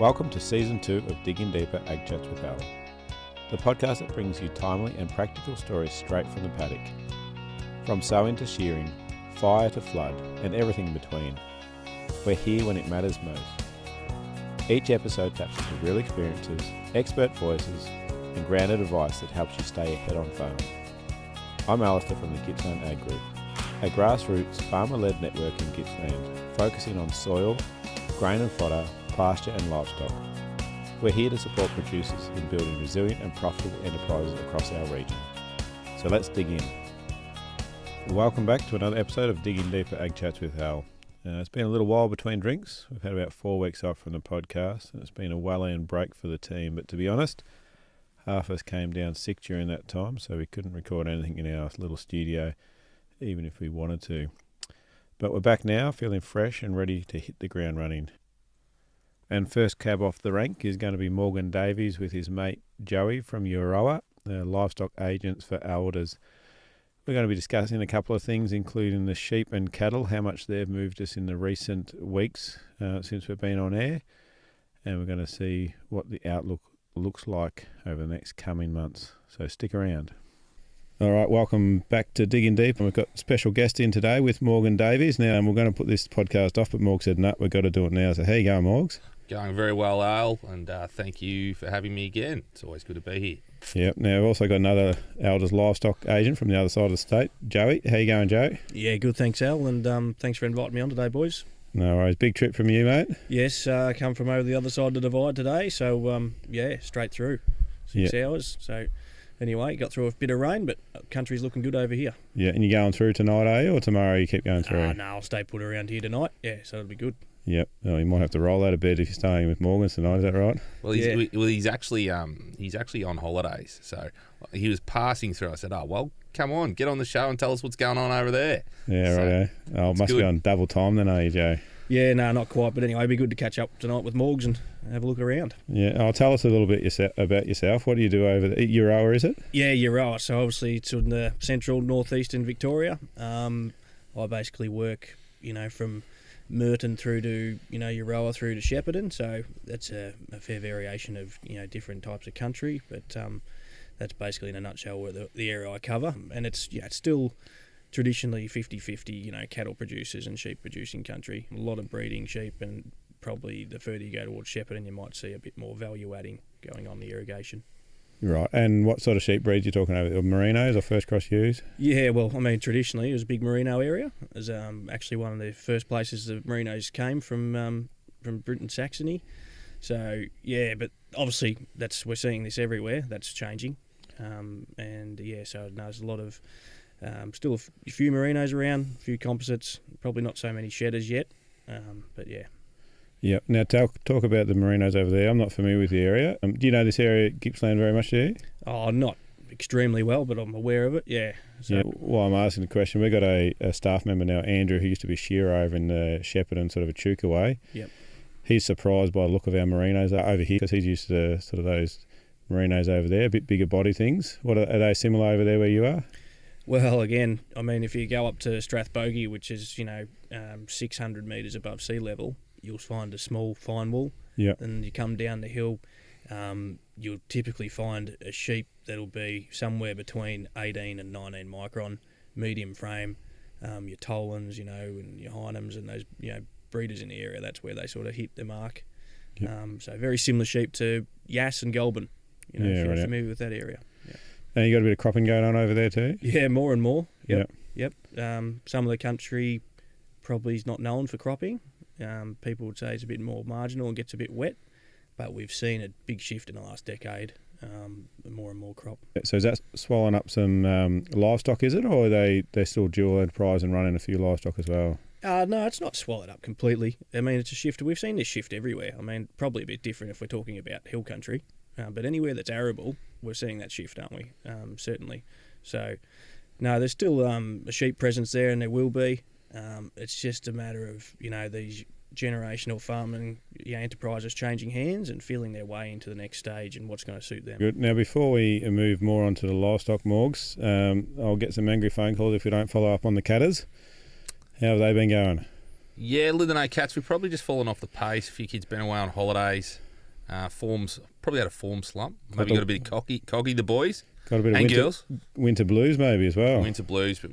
Welcome to Season 2 of Digging Deeper Ag Chats with Al, the podcast that brings you timely and practical stories straight from the paddock. From sowing to shearing, fire to flood, and everything in between. We're here when it matters most. Each episode taps into real experiences, expert voices, and grounded advice that helps you stay ahead on farm. I'm Alistair from the Gippsland Ag Group, a grassroots, farmer-led network in Gippsland, focusing on soil, grain and fodder, pasture and livestock. We're here to support producers in building resilient and profitable enterprises across our region. So let's dig in. Welcome back to another episode of Digging Deeper Ag Chats with Al. It's been a little while between drinks. We've had about 4 weeks off from the podcast, and it's been a well-earned break for the team. But to be honest, half of us came down sick during that time, so we couldn't record anything in our little studio, even if we wanted to. But we're back now, feeling fresh and ready to hit the ground running. And first cab off the rank is going to be Morgan Davies with his mate Joey from Euroa, livestock agents for elders. We're going to be discussing a couple of things, including the sheep and cattle, how much they've moved us in the recent weeks since we've been on air. And we're going to see what the outlook looks like over the next coming months. So stick around. All right, welcome back to Digging Deep. And we've got a special guest in today with Morgan Davies. Now, we're going to put this podcast off, but Morg said, no, we've got to do it now. So how you going, Morgs? Going very well, Al, and thank you for having me again. It's always good to be here. Yep. Now, we've also got another elders livestock agent from the other side of the state, Joey. How you going, Joe? Yeah, good, thanks, Al, and thanks for inviting me on today, boys. No worries. Big trip from you, mate? Yes, come from over the other side of the divide today, so, straight through. 6 hours, so... Anyway, got through a bit of rain, but country's looking good over here. Yeah, and you going through tonight, are you, or tomorrow you keep going through? No, I'll stay put around here tonight. Yeah, so it'll be good. Yep. Oh, you might have to roll out of bed if you're staying with Morgan tonight. Is that right? Well, he's actually on holidays, so he was passing through. I said, "Oh, well, come on, get on the show and tell us what's going on over there." Yeah, so, right. Oh, must be on double time then, are you, Joe? Yeah, no, not quite. But anyway, it'd be good to catch up tonight with Morgs and have a look around. Yeah, tell us a little bit about yourself. What do you do over there? Euroa, is it? Yeah, Euroa. So obviously it's in the central northeastern Victoria. I basically work, from Merton through to, Euroa through to Shepparton. So that's a fair variation of, different types of country. But that's basically in a nutshell where the area I cover. And it's still traditionally 50-50, cattle producers and sheep producing country. A lot of breeding sheep, and probably the further you go towards Shepparton, you might see a bit more value adding going on the irrigation. Right. And what sort of sheep breeds are you talking about? Merinos or first cross ewes? Yeah, well, traditionally it was a big merino area. It was actually one of the first places the merinos came from Britain, Saxony. So, yeah, but obviously we're seeing this everywhere. That's changing. So there's a lot of... still a few merinos around, a few composites, probably not so many shedders yet, but yeah. Yeah. Now talk about the merinos over there. I'm not familiar with the area. Do you know this area, Gippsland, very much, do you? Oh, not extremely well, but I'm aware of it, yeah. So, yeah. Well, I'm asking the question, we've got a staff member now, Andrew, who used to be shearer over in the Shepparton, sort of Echuca way. Yep. He's surprised by the look of our merinos over here because he's used to sort of those merinos over there, a bit bigger body things. Are they similar over there where you are? Well, again, if you go up to Strathbogie, which is, 600 metres above sea level, you'll find a small fine wool. Yeah. And you come down the hill, you'll typically find a sheep that'll be somewhere between 18 and 19 micron, medium frame, your Tolans, and your Heinems and those, breeders in the area. That's where they sort of hit the mark. Yep. So very similar sheep to Yass and Goulburn, if you're familiar with that area. And you got a bit of cropping going on over there too? Yeah, more and more. Yep. Some of the country probably is not known for cropping. People would say it's a bit more marginal and gets a bit wet, but we've seen a big shift in the last decade, more and more crop. So is that swallowing up some livestock, is it, or are they still dual enterprise and running a few livestock as well? No, it's not swallowed up completely. It's a shift. We've seen this shift everywhere. Probably a bit different if we're talking about hill country. But anywhere that's arable, we're seeing that shift, aren't we? Certainly. So, no, there's still a sheep presence there, and there will be. It's just a matter of, these generational farming enterprises changing hands and feeling their way into the next stage and what's going to suit them. Good. Now, before we move more onto the livestock, Morgs, I'll get some angry phone calls if we don't follow up on the catters. How have they been going? Yeah, Little No Cats, we've probably just fallen off the pace. A few kids been away on holidays. Form's probably had a form slump. Maybe got a bit coggy the boys. Got a bit of and girls. Winter blues maybe as well. Winter blues, but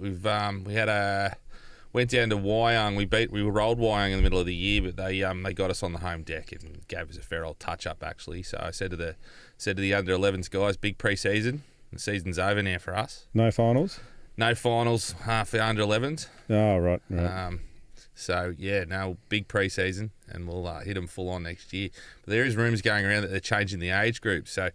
went down to Wyong. We rolled Wyong in the middle of the year, but they got us on the home deck and gave us a fair old touch up actually. So I said to the under 11s guys, big pre-season. The season's over now for us. No finals. No finals for under 11s. Oh right. So yeah, no big pre-season, and we'll hit them full on next year. But there is rumours going around that they're changing the age group, so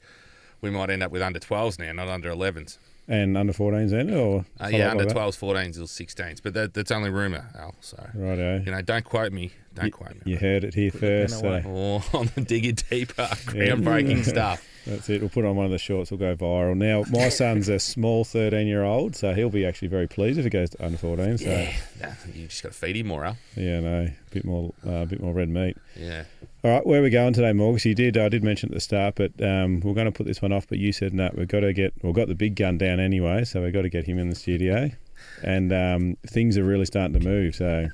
we might end up with under 12s now, not under 11s. And under 14s then, or under 12s, 14s, or 16s. But that's only rumour, Al. So righto. Don't quote me. Don't quote me. You heard it here first. So. On the Digger Deeper, groundbreaking stuff. That's it. We'll put on one of the shorts. We'll go viral. Now, my son's a small 13-year-old, so he'll be actually very pleased if he goes to under 14. So you just got to feed him more, Al. Yeah, no, a bit more red meat. Yeah. All right, where are we going today, Morgus? I did mention at the start, but we're going to put this one off. But you said no. We've got the big gun down anyway, so we've got to get him in the studio, and things are really starting to move. So.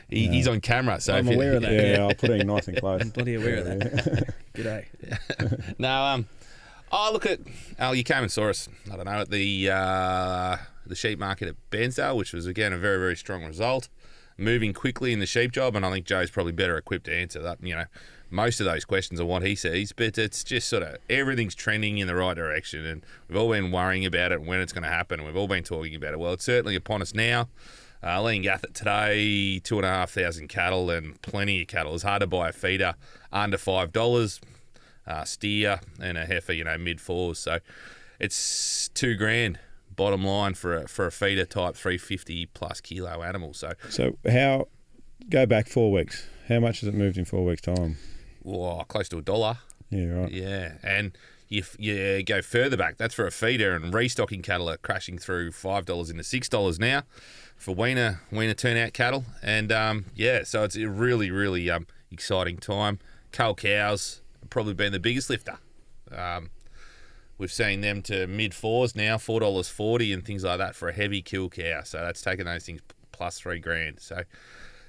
He's on camera, so I'm aware of that. Yeah, I'll put him nice and close. I'm bloody aware of that. G'day. Now, look at Al. You came and saw us. I don't know at the sheep market at Bairnsdale, which was again a very very strong result. Moving quickly in the sheep job, and I think Joe's probably better equipped to answer that. Most of those questions are what he sees, but it's just sort of everything's trending in the right direction, and we've all been worrying about it and when it's going to happen, and we've all been talking about it. Well, it's certainly upon us now. Leongatha today, 2,500 cattle and plenty of cattle. It's hard to buy a feeder under $5, steer and a heifer, mid fours. So it's $2,000 bottom line for a feeder type 350 plus kilo animal. So go back 4 weeks. How much has it moved in 4 weeks' time? Well, close to $1. Yeah, right. Yeah, and you go further back. That's for a feeder, and restocking cattle are crashing through $5 into $6 now. For weaner turnout cattle, and so it's a really really exciting time. Cull cows have probably been the biggest lifter. We've seen them to mid fours now, $4.40 and things like that for a heavy kill cow. So that's taken those things plus $3,000. So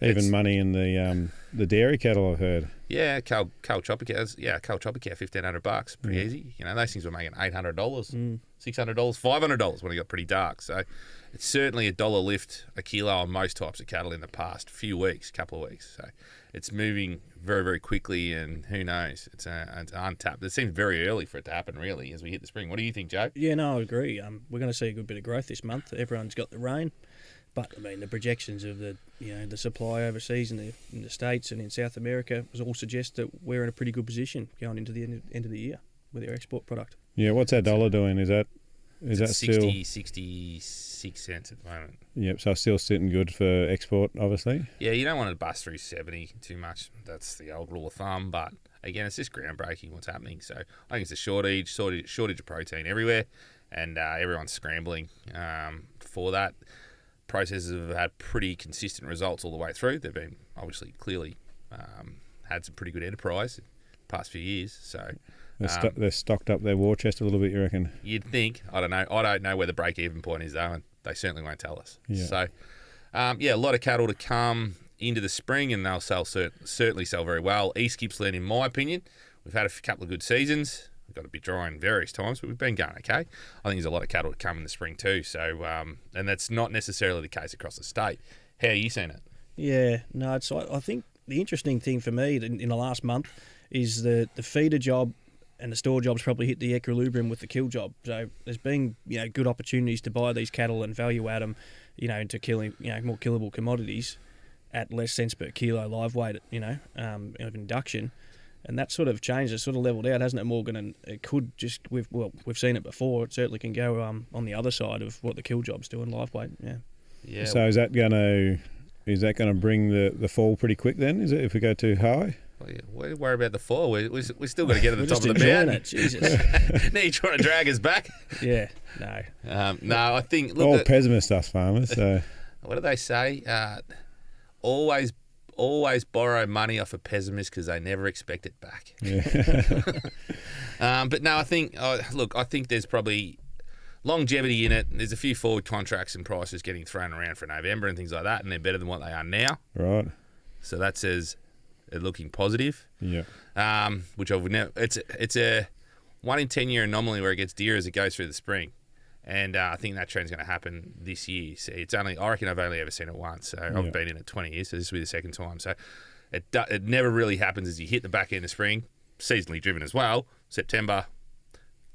even money in the dairy cattle, I've heard. Yeah, cull chopper cows. Yeah, cull chopper cow, $1,500, pretty easy. Those things were making $800, $600, $500 when it got pretty dark. So it's certainly $1 lift a kilo on most types of cattle in the past couple of weeks. So it's moving very, very quickly, and who knows? It's untapped. It seems very early for it to happen, really, as we hit the spring. What do you think, Joe? Yeah, no, I agree. We're going to see a good bit of growth this month. Everyone's got the rain. But the projections of the supply overseas in the States and in South America all suggest that we're in a pretty good position going into the end of the year with our export product. Yeah, what's our dollar doing? Is that 66 cents at the moment? Yep, so still sitting good for export, obviously. Yeah, you don't want to bust through 70 too much. That's the old rule of thumb. But again, it's just groundbreaking what's happening. So I think it's a shortage of protein everywhere, and everyone's scrambling for that. Processors have had pretty consistent results all the way through. They've been clearly had some pretty good enterprise in the past few years. So they're stocked up their war chest a little bit, you reckon? You'd think. I don't know. I don't know where the break-even point is though, and they certainly won't tell us. Yeah. So a lot of cattle to come into the spring, and they'll certainly sell very well. East Gippsland, in my opinion, we've had a couple of good seasons. We've got a bit dry in various times, but we've been going okay. I think there's a lot of cattle to come in the spring too. So, and that's not necessarily the case across the state. How are you seeing it? Yeah, no, I think the interesting thing for me in the last month is the feeder job and the store jobs probably hit the equilibrium with the kill job. So there's been good opportunities to buy these cattle and value add them, into killing more killable commodities at less cents per kilo live weight, of induction. And that sort of changed. It sort of leveled out, hasn't it, Morgan? And it could just we've seen it before. It certainly can go on the other side of what the kill job's doing, live weight. Yeah. So is that going to bring the fall pretty quick then? Is it if we go too high? Well, yeah, we worry about the fall. We still got to get to the top of the mountain. Jesus. Now you're trying to drag us back. Yeah. No. No, I think all pessimist us farmers. So what do they say? Always borrow money off a pessimist because they never expect it back. Yeah. But no, I think there's probably longevity in it. There's a few forward contracts and prices getting thrown around for November and things like that, and they're better than what they are now. Right. So that says looking positive. Yeah. Which I've never. It's a 1 in 10 year anomaly where it gets dearer as it goes through the spring, and I think that trend's going to happen this year. So I reckon I've only ever seen it once. So I've been in it 20 years, so this will be the second time. So it never really happens as you hit the back end of spring, seasonally driven as well. September,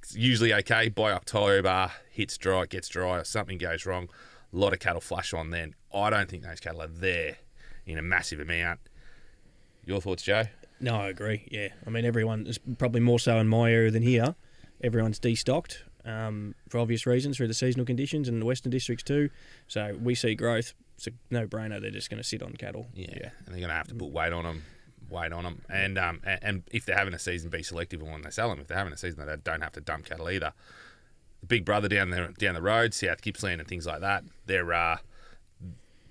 it's usually okay. By October, hits dry, it gets dry, or something goes wrong. A lot of cattle flush on then. I don't think those cattle are there in a massive amount. Your thoughts, Joe? No, I agree. Yeah, I mean everyone is probably more so in my area than here. Everyone's destocked for obvious reasons through the seasonal conditions and the Western districts too. So we see growth. It's a no-brainer. They're just going to sit on cattle. Yeah, and they're going to have to put weight on them. And if they're having a season, be selective when they sell them. If they're having a season, they don't have to dump cattle either. The Big Brother down the road, South Gippsland and things like that, they're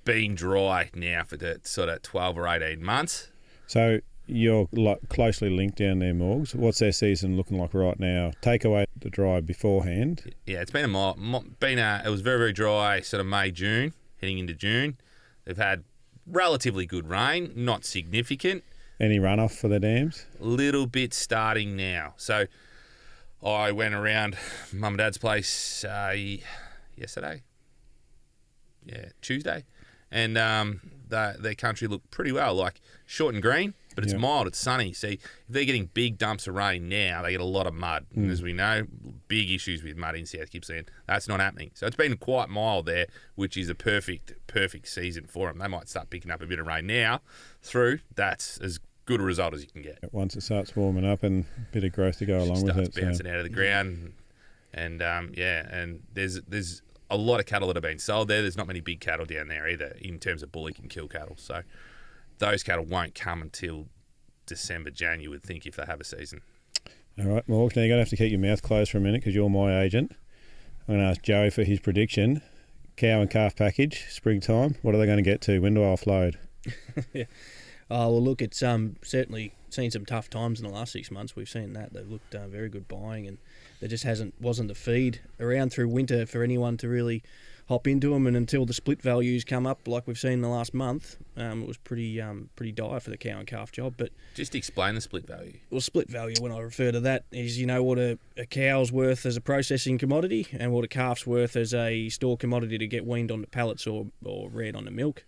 being dry now for the sort of 12 or 18 months. So you're closely linked down there, Morgs. What's their season looking like right now? Take away the dry beforehand. Yeah, it's been it was very, very dry sort of May, June, heading into June. They've had relatively good rain, not significant. Any runoff for the dams? Little bit starting now. So I went around Mum and Dad's place yesterday. Yeah, Tuesday. And their country looked pretty well, like short and green, but it's mild, it's sunny. See, if they're getting big dumps of rain now, they get a lot of mud. And as we know, big issues with mud in South Gippsland. That's not happening. So it's been quite mild there, which is a perfect season for them. They might start picking up a bit of rain now through. That's as good a result as you can get. Once it starts warming up and a bit of growth to go along with it. Starts bouncing out of the ground. And, and there's a lot of cattle that have been sold there. There's not many big cattle down there either in terms of bullock and kill cattle. So those cattle won't come until December, Jan, you would think, if they have a season. All right, Morgan, now you're going to have to keep your mouth closed for a minute because you're my agent. I'm going to ask Joey for his prediction. Cow and calf package, springtime. What are they going to get to? When do I offload? Well, look, it's certainly seen some tough times in the last 6 months. We've seen that. They've looked very good buying, and there just wasn't the feed around through winter for anyone to really hop into them. And until the split values come up, like we've seen in the last month, it was pretty dire for the cow and calf job. But just explain the split value. Well, split value, when I refer to that, is what a cow's worth as a processing commodity and what a calf's worth as a store commodity to get weaned onto pallets or reared onto milk.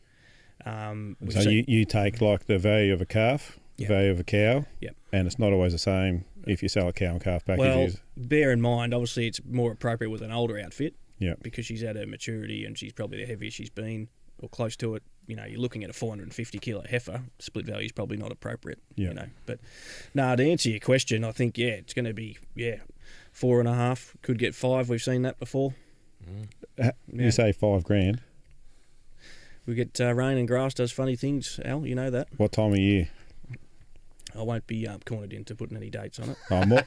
So you take like the value of a calf, the value of a cow, and it's not always the same if you sell a cow and calf packages. Well, bear in mind, obviously it's more appropriate with an older outfit because she's at her maturity and she's probably the heaviest she's been or close to it. You're looking at a 450 kilo heifer, split value is probably not appropriate. But no, to answer your question, I think it's going to be 4.5, could get 5. We've seen that before. You say $5,000. We get rain and grass does funny things, Al. You know that. What time of year? I won't be cornered into putting any dates on it.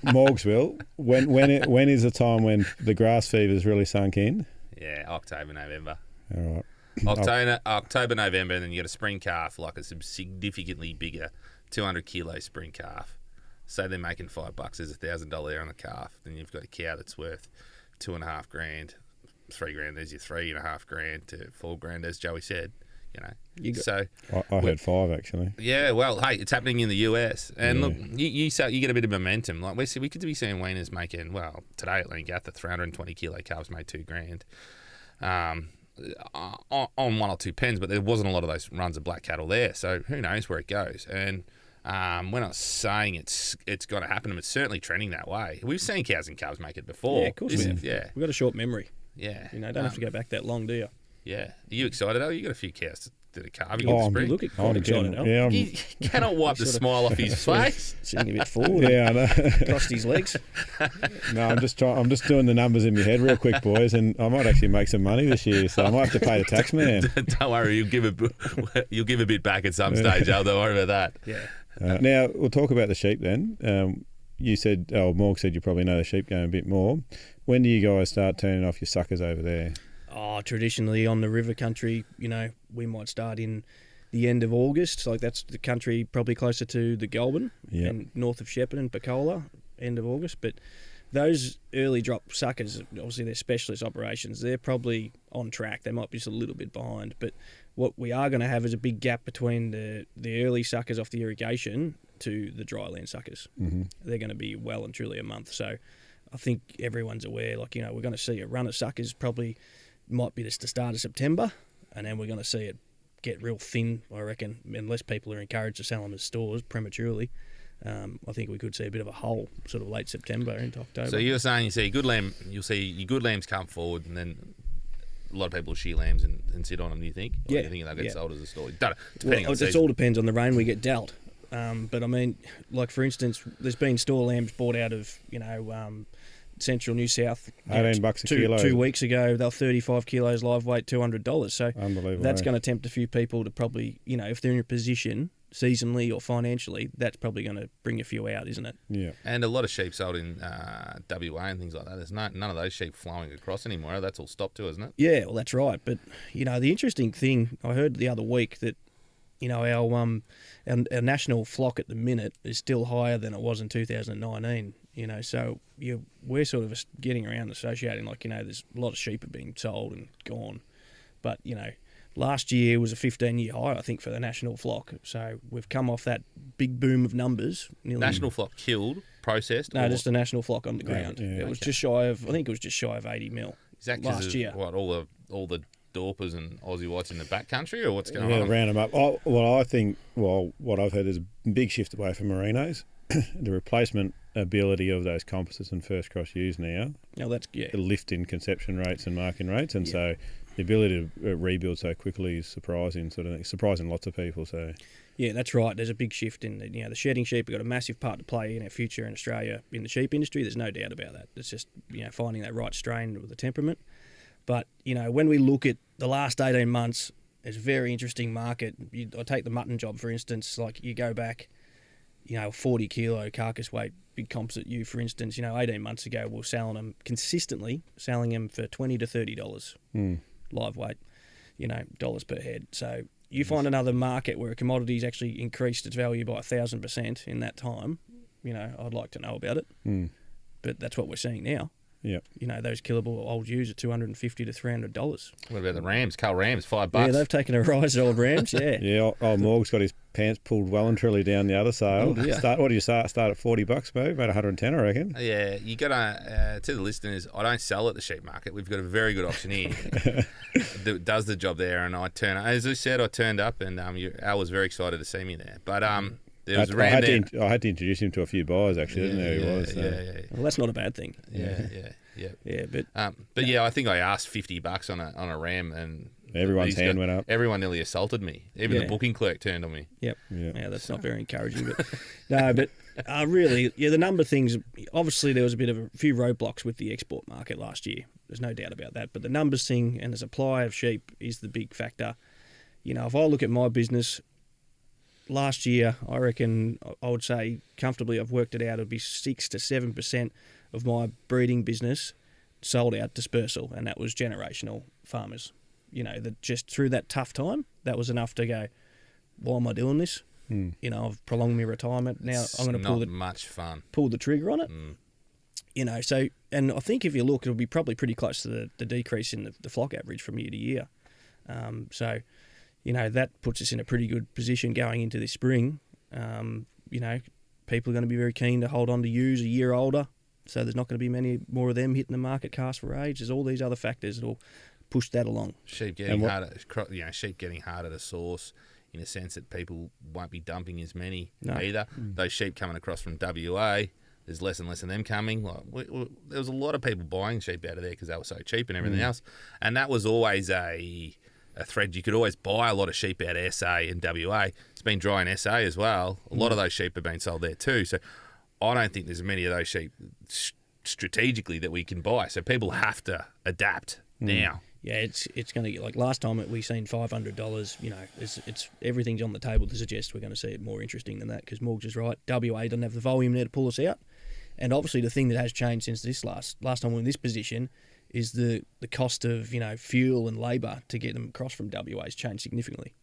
Morgs will. When is the time when the grass fever's really sunk in? Yeah, October, November. All right. October, November, and then you got a spring calf, like a significantly bigger 200 kilo spring calf. So they're making $5 as $1,000 there on the calf. Then you've got a cow that's worth $2,500. $3,000, there's your $3,500 to $4,000, as Joey said. So I heard 5 actually. Yeah, well, hey, it's happening in the US, and look, you get a bit of momentum. Like we could be seeing weaners making today at Leongatha 320 kilo calves made $2,000 on 1 or 2 pens, but there wasn't a lot of those runs of black cattle there. So who knows where it goes? And we're not saying it's going to happen, but it's certainly trending that way. We've seen cows and calves make it before. Yeah, of course we have. Yeah, we've got a short memory. Yeah. Don't have to go back that long, do you? Yeah. Are you excited, Al? You got a few cows that are calving in the spring. Look, quite excited, Al. Yeah, you cannot wipe the smile off his face. Sitting a bit forward. Yeah, I know. Crossed his legs. No, I'm just doing the numbers in my head real quick, boys, and I might actually make some money this year, so I might have to pay the tax man. Don't worry, you'll give a bit back at some stage, Al. Don't worry about that. Yeah. Now, we'll talk about the sheep then. You said, Morg said you probably know the sheep game a bit more. When do you guys start turning off your suckers over there? Traditionally on the river country, we might start in the end of August. Like that's the country probably closer to the Goulburn and north of Shepparton, Pacola, end of August. But those early drop suckers, obviously they're specialist operations. They're probably on track. They might be just a little bit behind. But What we are going to have is a big gap between the early suckers off the irrigation to the dry land suckers. Mm-hmm. They're going to be well and truly a month. So I think everyone's aware, like, we're going to see a run of suckers probably might be just the start of September, and then we're going to see it get real thin, I reckon, unless people are encouraged to sell them as stores prematurely. I think we could see a bit of a hole sort of late September into October. So you're saying you'll see your good lambs come forward, and then a lot of people shear lambs and sit on them, do you think? Or Yeah. do you think they'll get Yeah. sold as a store? Depending on It season. all depends on the rain we get dealt. But I mean, like, for instance, there's been store lambs bought out of, central New South. $18 a kilo. 2 weeks ago, they were 35 kilos live weight, $200. So Unbelievable. that's eh? going to tempt a few people to probably, if they're in a position seasonally or financially, that's probably going to bring a few out, isn't it? Yeah. And a lot of sheep sold in WA and things like that. There's none of those sheep flowing across anymore. That's all stopped too, isn't it? Yeah, well, that's right. But, the interesting thing, I heard the other week that, our national flock at the minute is still higher than it was in 2019. So we're sort of getting around associating, like, there's a lot of sheep are being sold and gone. But, last year was a 15-year high, I think, for the national flock. So we've come off that big boom of numbers. National flock killed, processed? No, or just the national flock on the ground. Yeah, it was okay. just shy of, I think it was just shy of 80 mil Is that 'cause last of, year. what, all the Dorpers and Aussie Whites in the back country, or what's going Yeah, on? round them up. Oh, well, I think, what I've heard is a big shift away from merinos. The replacement ability of those composites and first cross ewes now, No, that's, yeah. the lift in conception rates and marking rates, and Yeah. so the ability to rebuild so quickly is surprising lots of people. So Yeah, that's right. There's a big shift in the shedding sheep have got a massive part to play in our future in Australia in the sheep industry. There's no doubt about that. It's just finding that right strain with the temperament. But when we look at the last 18 months, it's a very interesting market. I take the mutton job for instance. Like, you go back, 40 kilo carcass weight big composite ewe for instance. 18 months ago we were selling them consistently, selling them for $20 to $30 live weight, dollars per head. So you find another market where a commodity's actually increased its value by 1,000% in that time. I'd like to know about it. But that's what we're seeing now. yeah, Those killable old ewes are $250 to $300. What about the Rams? Cull Rams, $5. Yeah, they've taken a rise, old Rams. Yeah. yeah. Old Morg's got his pants pulled well and truly down the other sale. Oh, dear. What do you start at $40, Mo? About 110, I reckon. Yeah, you got to the listeners. I don't sell at the sheep market. We've got a very good auctioneer that does the job there, and as I said, I turned up, and Al was very excited to see me there. But there was a ram there. I had to introduce him to a few buyers actually. Didn't know who he was. So. Yeah. Well, that's not a bad thing. Yeah. But Yeah, I think I asked $50 on a ram, and Everyone's hand went up. Everyone nearly assaulted me. Even the Yeah. booking clerk turned on me. Yep. Yeah. Yeah, that's not very encouraging. But no, but really, the number of things. Obviously, there was a few roadblocks with the export market last year. There's no doubt about that. But the numbers thing and the supply of sheep is the big factor. If I look at my business, last year, I reckon I would say comfortably, I've worked it out, it'd be 6 to 7% of my breeding business sold out dispersal, and that was generational farmers. That just through that tough time, that was enough to go, why am I doing this? I've prolonged my retirement. Now I'm going to not much fun. pull the trigger on it. So, and I think if you look, it'll be probably pretty close to the decrease in the flock average from year to year. So, that puts us in a pretty good position going into this spring. People are going to be very keen to hold on to ewes a year older, so there's not going to be many more of them hitting the market cast for age. There's all these other factors that'll push that along. Sheep getting harder. Sheep getting harder to source, in a sense that people won't be dumping as many either. Those sheep coming across from WA, there's less and less of them coming. There was a lot of people buying sheep out of there because they were so cheap and everything else, and that was always a thread. You could always buy a lot of sheep out of SA and WA. It's been dry in SA as well. A lot of those sheep have been sold there too. So I don't think there's many of those sheep strategically that we can buy. So people have to adapt now. Yeah, it's going to get like last time we seen $500. It's everything's on the table to suggest we're going to see it more interesting than that, because Morgs is right. WA doesn't have the volume there to pull us out, and obviously the thing that has changed since this last time we were in this position is the cost of fuel and labour to get them across from WA has changed significantly.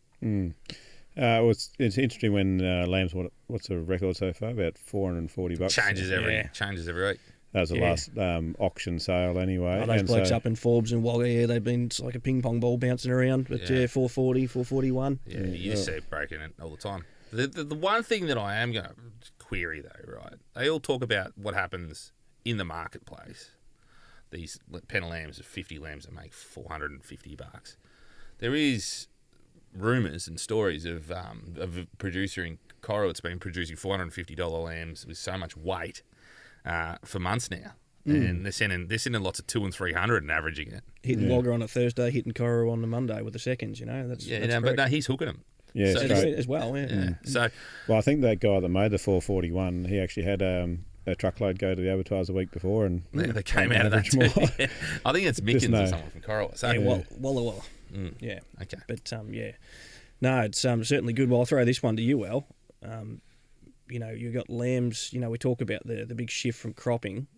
It's interesting when lambs. What's the record so far? About $440. Changes every week. That was the last auction sale anyway. Oh, those and blokes up in Forbes and Wagga, they've been it's like a ping pong ball bouncing around. But 440, 441. Yeah, you see it breaking it all the time. The one thing that I am going to query though, right? They all talk about what happens in the marketplace. These pen of lambs of 50 lambs that make $450. There is rumours and stories of a producer in Coro that's been producing $450 lambs with so much weight for months now. And they're sending lots of 200 and 300 and averaging it. Hitting Wagga on a Thursday, hitting Coro on the Monday with the seconds, that's but no, he's hooking them. Yeah, so, as well, yeah. So, well, I think that guy that made the 441, he actually had a truckload go to the abattoirs the week before, and they came out of that too. I think it's Mickens or someone from Corowa. So, Walla Walla. Yeah. Okay. But no, it's certainly good. Well, I'll throw this one to you, Al. You've got lambs. We talk about the big shift from cropping,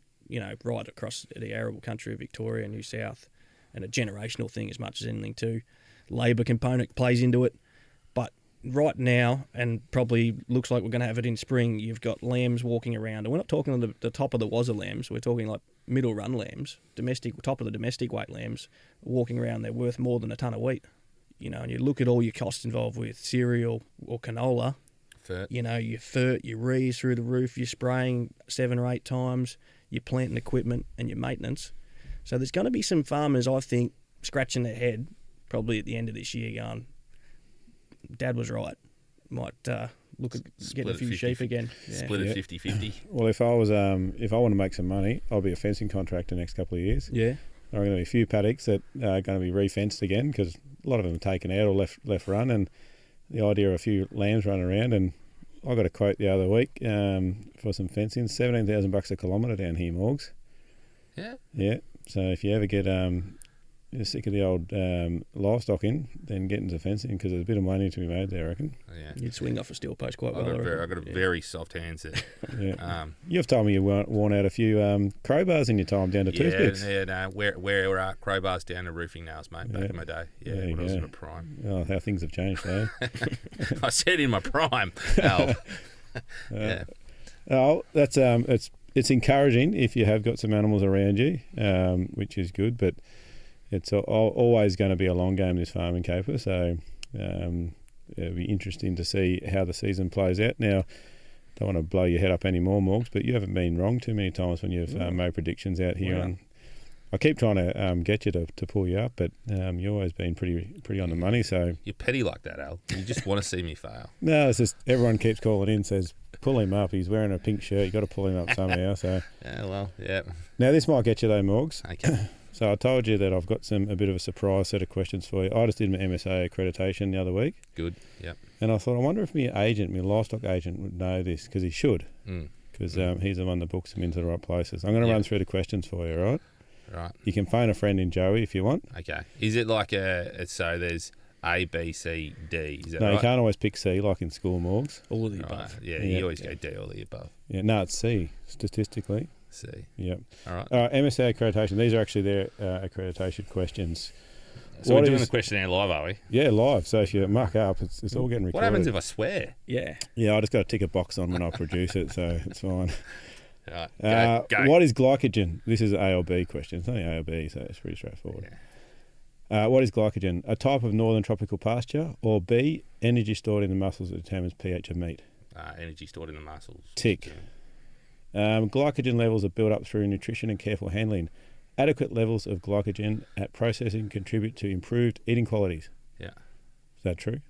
right across the arable country of Victoria and New South, and a generational thing as much as anything too. Labour component plays into it. But right now, and probably looks like we're going to have it in spring, you've got lambs walking around. And we're not talking on the top of the wazza lambs. We're talking like middle run lambs, top of the domestic weight lambs, walking around. They're worth more than a ton of wheat. And you look at all your costs involved with cereal or canola. Fert. Your fert, your rees through the roof, you're spraying 7 or 8 times, your planting equipment and your maintenance. So there's going to be some farmers, I think, scratching their head probably at the end of this year going, Dad was right. Might look at getting a few sheep again. Yeah. Split it 50-50. Well, if I want to make some money, I'll be a fencing contractor next couple of years. Yeah. There are going to be a few paddocks that are going to be re-fenced again because a lot of them are taken out or left run, and the idea of a few lambs running around. And I got a quote the other week for some fencing, $17,000 a kilometre down here, Morgs. Yeah. Yeah. So if you ever get you're sick of the old livestock in, then get into fencing because there's a bit of money to be made there, I reckon. Yeah. You'd swing off a steel post quite well. I've got a very soft hands there. Yeah. You've told me you worn out a few crowbars in your time down to toothpicks. Yeah, no, where crowbars down to roofing nails, mate, back in my day. Yeah, when I was in my prime. Oh, how things have changed, though. I said in my prime, Al. Yeah. Oh, that's it's encouraging if you have got some animals around you, which is good, but it's always going to be a long game, this farming caper, so it'll be interesting to see how the season plays out. Now, don't want to blow your head up anymore, Morgs, but you haven't been wrong too many times when you've made predictions out here. Wow. I keep trying to get you to pull you up, but you've always been pretty on the money. So you're petty like that, Al. You just want to see me fail. No, it's just everyone keeps calling in, says pull him up. He's wearing a pink shirt. You got to pull him up somehow. So yeah, well, yeah. Now this might get you though, Morgs. Okay. So I told you that I've got a bit of a surprise set of questions for you. I just did my MSA accreditation the other week. Good. Yep. And I thought, I wonder if my livestock agent would know this, because he should, because he's the one that books them into the right places. I'm going to run through the questions for you, all right? Right. You can phone a friend in Joey if you want. Okay. Is it like so there's A, B, C, D? Is that no, right? you can't always pick C like in school, Morgs. All of the above. Yeah, you always go D, all the above. Yeah, no, it's C, statistically. C. Yep. All right. MSA accreditation. These are actually their accreditation questions. So we're doing the questionnaire live, are we? Yeah, live. So if you muck up, it's all getting recorded. What happens if I swear? Yeah. Yeah, I just got to tick a box on when I produce it, so it's fine. Right. Go. What is glycogen? This is A or B question. It's only A or B, so it's pretty straightforward. Yeah. What is glycogen? A type of northern tropical pasture, or B, energy stored in the muscles that determines pH of meat? Energy stored in the muscles. Tick. Yeah. Glycogen levels are built up through nutrition and careful handling. Adequate levels of glycogen at processing contribute to improved eating qualities. Yeah. Is that true?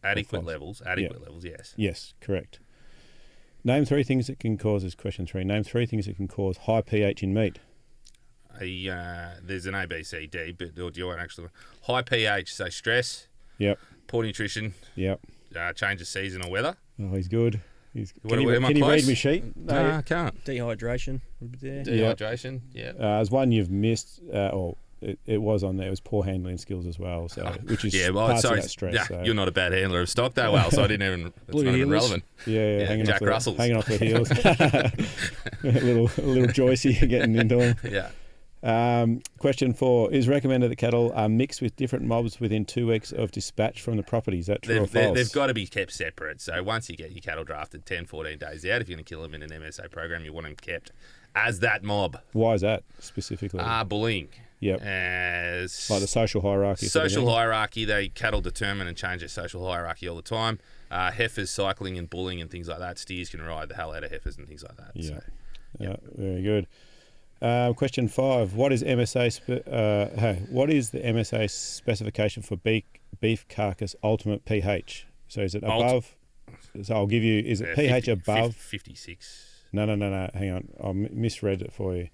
Adequate levels, yes. Yes, correct. Name 3 things that can cause, this question 3, name 3 things that can cause high pH in meat. There's an A, B, C, D, but do you want actually high pH? So stress. Yep. Poor nutrition. Yep. Change of season or weather. Oh, he's good. Can you read me sheet? No, I can't. Dehydration. Dehydration. Yeah. There's one you've missed, or it was on there. It was poor handling skills as well. So which is parts of that stress. Yeah, so. You're not a bad handler of stock though, Al. So I didn't even. It's not even relevant. Yeah, Jack Russell's hanging off the heels. a little Joycey getting into him. Yeah. Question 4. Is recommended that cattle are mixed with different mobs within 2 weeks of dispatch from the property. Is that true or false? They've got to be kept separate. So once you get your cattle drafted 10, 14 days out, if you're going to kill them in an MSA program, you want them kept as that mob. Why is that specifically? Bullying. Yep. As Like the social hierarchy. social hierarchy, cattle determine and change their social hierarchy all the time. Heifers cycling and bullying and things like that. Steers can ride the hell out of heifers and things like that. Yeah. So, Yeah, very good. Question 5. What is what is the MSA specification for beef carcass ultimate pH? So is it above? So I'll give you. Is it pH above 56? No. Hang on, I misread it for you.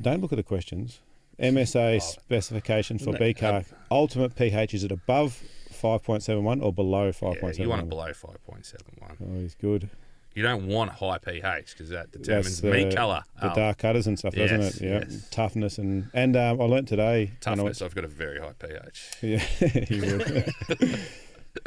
Don't look at the questions. MSA specification for beef carcass ultimate pH. Is it above 5.71 or below 5.71? Yeah, you want it below 5.71. Oh, he's good. You don't want high pH because that determines That's meat colour. The dark cutters and stuff, doesn't it? Yeah. Yes. Toughness and I learnt today. Toughness, I've got a very high pH. Yeah, you would.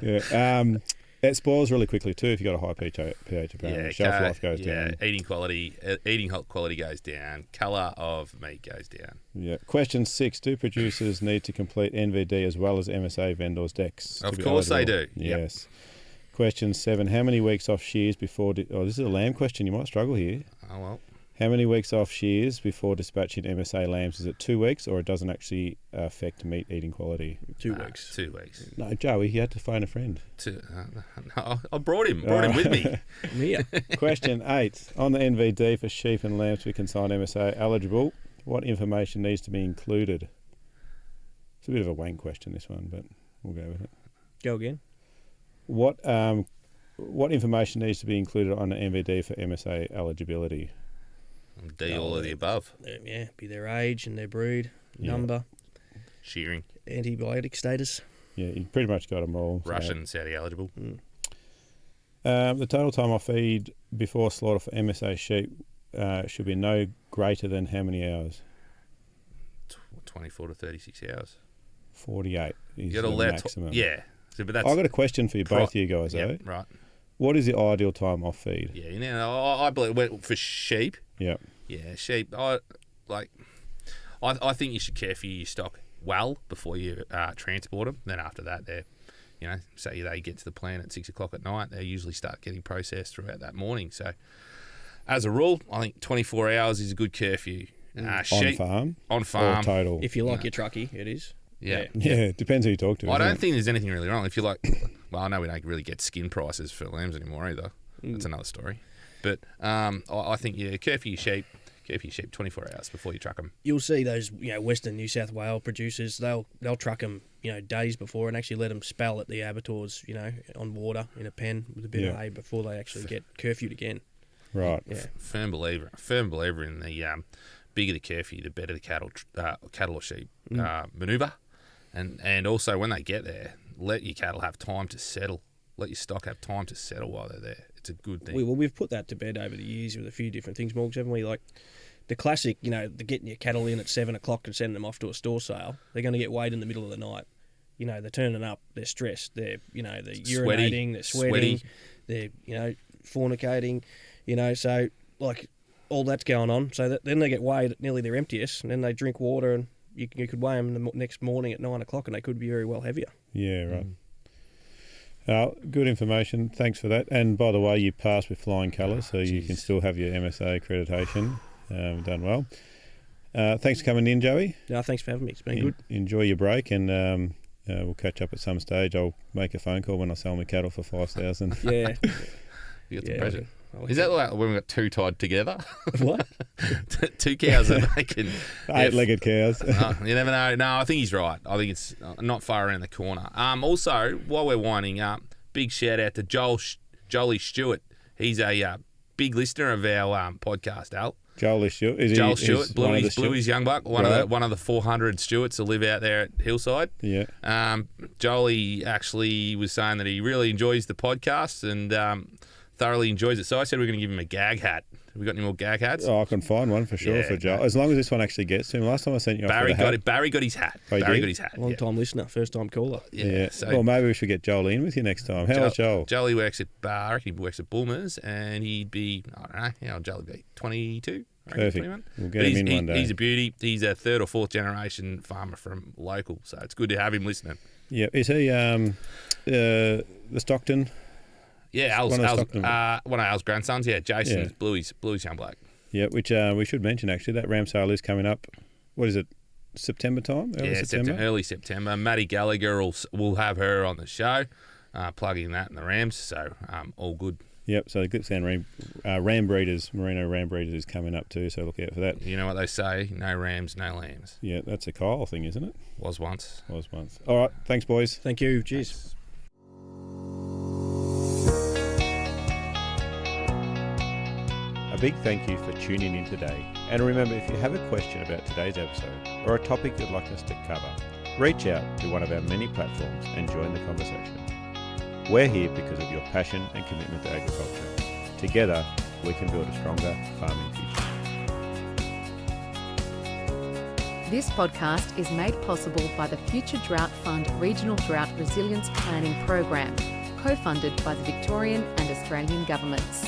Yeah. It spoils really quickly too if you've got a high pH apparently. Yeah, Shelf life goes down. Eating quality goes down. Colour of meat goes down. Yeah. Question 6. Do producers need to complete NVD as well as MSA vendors' decks? Of course they do. Yes. Question 7. How many weeks off shears before... this is a lamb question. You might struggle here. Oh, well. How many weeks off shears before dispatching MSA lambs? Is it 2 weeks or it doesn't actually affect meat eating quality? 2 weeks. 2 weeks. No, Joey, you had to phone a friend. No, I brought him with me. Yeah. Question 8. On the NVD for sheep and lambs to be consigned MSA eligible, what information needs to be included? It's a bit of a wank question, this one, but we'll go with it. Go again. What information needs to be included on the NVD for MSA eligibility? All of the above. Be their age and their breed, number, Shearing. antibiotic status. Yeah, you pretty much got them all. Russian, Saudi eligible. The total time off feed before slaughter for MSA sheep should be no greater than how many hours? 24 to 36 hours. 48 is You got the to let maximum. Yeah. So, but that's I've got a question for you, both of you guys, though. right. What is the ideal time off feed? Yeah, I believe for sheep. Yeah. Yeah, sheep. I think you should care for your stock well before you transport them. Then after that, they're, say they get to the plant at 6 o'clock at night, they usually start getting processed throughout that morning. So, as a rule, I think 24 hours is a good curfew. Sheep, on farm, or total. If you like your truckie, it is. Yeah, it depends who you talk to. I don't think there's anything really wrong. If you like, well, I know we don't really get skin prices for lambs anymore either. That's another story. But I think care for your sheep 24 hours before you truck them. You'll see those Western New South Wales producers. They'll truck them days before and actually let them spell at the abattoirs on water in a pen with a bit of hay before they actually get curfewed again. Right. Yeah. Firm believer in the bigger the curfew, the better the cattle or sheep manoeuvre. And also when they get there, let your cattle have time to settle. Let your stock have time to settle while they're there. It's a good thing. We've put that to bed over the years with a few different things, Morgs, haven't we? Like the classic, the getting your cattle in at 7 o'clock and sending them off to a store sale. They're going to get weighed in the middle of the night. They're turning up. They're stressed. They're they're urinating. They're sweating. They're fornicating. So like all that's going on. So then they get weighed at nearly their emptiest, and then they drink water, and you could weigh them the next morning at 9 o'clock, and they could be very well heavier. Yeah, right. Good information. Thanks for that. And by the way, you passed with flying colours, so you can still have your MSA accreditation. Done well. Thanks for coming in, Joey. No, thanks for having me. It's been good. Enjoy your break, and we'll catch up at some stage. I'll make a phone call when I sell my cattle for 5,000. Yeah. You got the pressure. Is that like when we got two tied together? What? Two cows are making 8-legged cows. You never know. No, I think he's right. I think it's not far around the corner. Also, while we're winding up, big shout out to Jolie Stewart. He's a big listener of our podcast, Al. Jolie Stewart. Joel Stewart, Bluey's young buck, one of the 400 Stewarts that live out there at Hillside. Yeah. Jolie actually was saying that he really enjoys the podcast and thoroughly enjoys it. So I said we're going to give him a gag hat. Have we got any more gag hats? Oh, I can find one for sure for Joel. As long as this one actually gets to him. Last time I sent you off Barry with a hat. Barry got his hat. Oh, Barry got his hat. Long-time listener, first-time caller. Yeah. So Well, maybe we should get Joel in with you next time. How's Joel? Jolie works at Bulmers, and he'd be, I don't know, Jolie would be 22. Perfect. 21. We'll get him in one day. He's a beauty. He's a 3rd or 4th generation farmer from local, so it's good to have him listening. Yeah. Is he the Stockton? Yeah, one of Al's grandsons. Yeah, Jason's Yeah. Bluey's young bloke. Yeah, which we should mention actually. That ram sale is coming up. What is it? September time? Early September. Maddie Gallagher will have her on the show, plugging that in the rams. So all good. Yep. So the Gippsland ram breeders, merino ram breeders, is coming up too. So look out for that. You know what they say: no rams, no lambs. Yeah, that's a Kyle thing, isn't it? Was once. All right. Thanks, boys. Thank you. Cheers. Thanks. A big thank you for tuning in today. And remember, if you have a question about today's episode or a topic you'd like us to cover, reach out to one of our many platforms and join the conversation. We're here because of your passion and commitment to agriculture. Together, we can build a stronger farming future. This podcast is made possible by the Future Drought Fund Regional Drought Resilience Planning Program, co-funded by the Victorian and Australian governments.